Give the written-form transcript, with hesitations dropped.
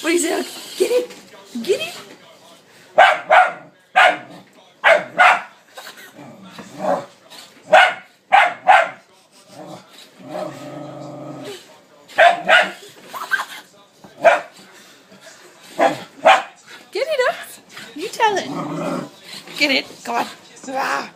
What is it? Get it? Get it? Get it up. You tell it. Get it. Come on. Ah.